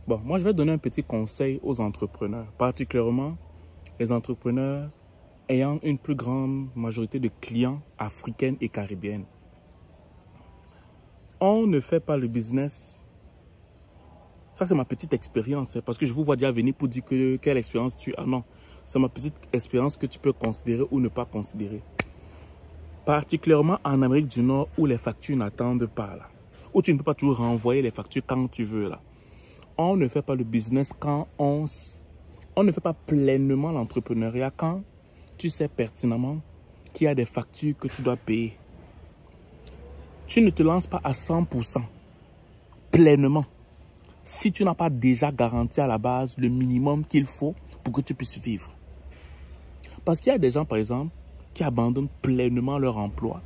Bon, moi, je vais donner un petit conseil aux entrepreneurs, particulièrement les entrepreneurs ayant une plus grande majorité de clients africains et caribéens. On ne fait pas le business. Ça, c'est ma petite expérience, hein, parce que je vous vois déjà venir pour dire que quelle expérience tu as. Non, c'est ma petite expérience que tu peux considérer ou ne pas considérer. Particulièrement en Amérique du Nord où les factures n'attendent pas, là. Où tu ne peux pas toujours renvoyer les factures quand tu veux, là. On ne fait pas le business quand on ne fait pas pleinement l'entrepreneuriat quand tu sais pertinemment qu'il y a des factures que tu dois payer. Tu ne te lances pas à 100% pleinement si tu n'as pas déjà garanti à la base le minimum qu'il faut pour que tu puisses vivre. Parce qu'il y a des gens, par exemple, qui abandonnent pleinement leur emploi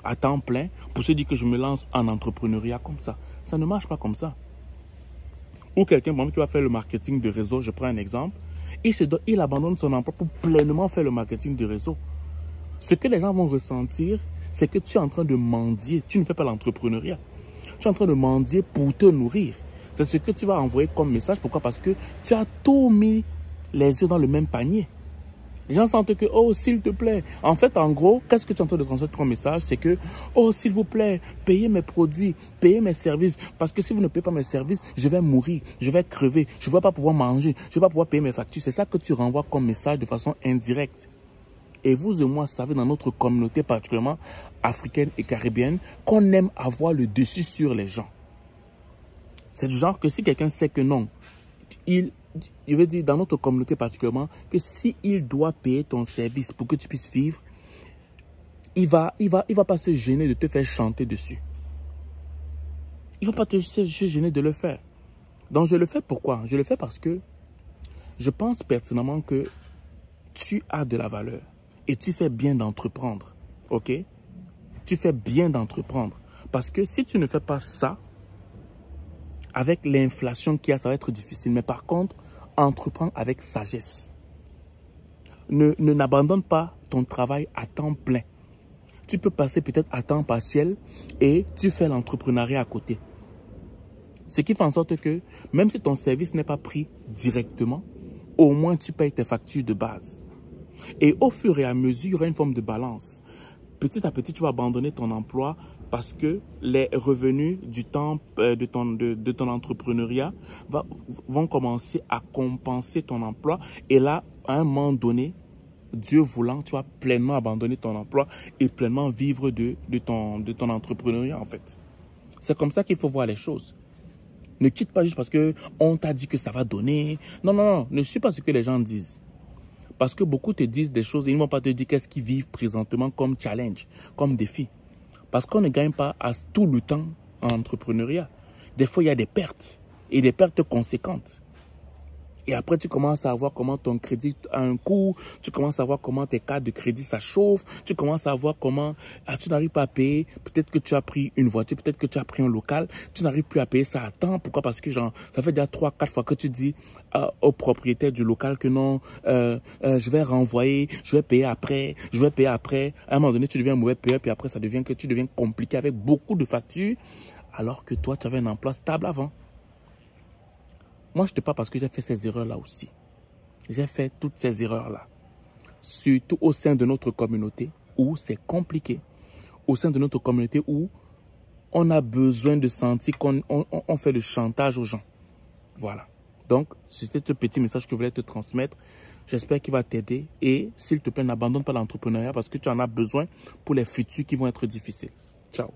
à temps plein pour se dire que je me lance en entrepreneuriat comme ça. Ça ne marche pas comme ça. Ou quelqu'un, par exemple, qui va faire le marketing de réseau, je prends un exemple, il abandonne son emploi pour pleinement faire le marketing de réseau. Ce que les gens vont ressentir, c'est que tu es en train de mendier. Tu ne fais pas l'entrepreneuriat. Tu es en train de mendier pour te nourrir. C'est ce que tu vas envoyer comme message. Pourquoi? Parce que tu as tout mis les yeux dans le même panier. Les gens sentent que, oh, s'il te plaît. En fait, en gros, qu'est-ce que tu es en train de transmettre comme message? C'est que, oh, s'il vous plaît, payez mes produits, payez mes services. Parce que si vous ne payez pas mes services, je vais mourir, je vais crever, je ne vais pas pouvoir manger, je ne vais pas pouvoir payer mes factures. C'est ça que tu renvoies comme message de façon indirecte. Et vous et moi savez dans notre communauté, particulièrement africaine et caribéenne, qu'on aime avoir le dessus sur les gens. C'est du genre que si quelqu'un sait que non, je veux dire dans notre communauté particulièrement, que s'il doit payer ton service pour que tu puisses vivre, il va pas se gêner de te faire chanter dessus. Il ne va pas se gêner de le faire. Donc je le fais pourquoi? Je le fais parce que je pense pertinemment que tu as de la valeur et tu fais bien d'entreprendre. Ok? Tu fais bien d'entreprendre. Parce que si tu ne fais pas ça, avec l'inflation qu'il y a, ça va être difficile. Mais par contre, entreprends avec sagesse. N'abandonne pas ton travail à temps plein. Tu peux passer peut-être à temps partiel et tu fais l'entrepreneuriat à côté. Ce qui fait en sorte que même si ton service n'est pas pris directement, au moins tu payes tes factures de base. Et au fur et à mesure, il y aura une forme de balance. Petit à petit, tu vas abandonner ton emploi parce que les revenus du temps de ton entrepreneuriat vont commencer à compenser ton emploi. Et là, à un moment donné, Dieu voulant, tu vas pleinement abandonner ton emploi et pleinement vivre de ton entrepreneuriat en fait. C'est comme ça qu'il faut voir les choses. Ne quitte pas juste parce qu'on t'a dit que ça va donner. Non, non, non, ne suis pas ce que les gens disent. Parce que beaucoup te disent des choses et ils ne vont pas te dire qu'est-ce qu'ils vivent présentement comme challenge, comme défi. Parce qu'on ne gagne pas tout le temps en entrepreneuriat. Des fois, il y a des pertes et des pertes conséquentes. Et après, tu commences à voir comment ton crédit a un coût. Tu commences à voir comment tes cartes de crédit, ça chauffe. Tu commences à voir comment tu n'arrives pas à payer. Peut-être que tu as pris une voiture, peut-être que tu as pris un local. Tu n'arrives plus à payer ça à temps. Pourquoi? Parce que genre, ça fait déjà 3-4 fois que tu dis au propriétaire du local que non, je vais renvoyer, je vais payer après, je vais payer après. À un moment donné, tu deviens mauvais payeur. Puis après, ça devient que tu deviens compliqué avec beaucoup de factures. Alors que toi, tu avais un emploi stable avant. Moi, je te parle parce que j'ai fait ces erreurs-là aussi. J'ai fait toutes ces erreurs-là. Surtout au sein de notre communauté où c'est compliqué. Au sein de notre communauté où on a besoin de sentir qu'on fait le chantage aux gens. Voilà. Donc, c'était ce petit message que je voulais te transmettre. J'espère qu'il va t'aider. Et s'il te plaît, n'abandonne pas l'entrepreneuriat parce que tu en as besoin pour les futurs qui vont être difficiles. Ciao.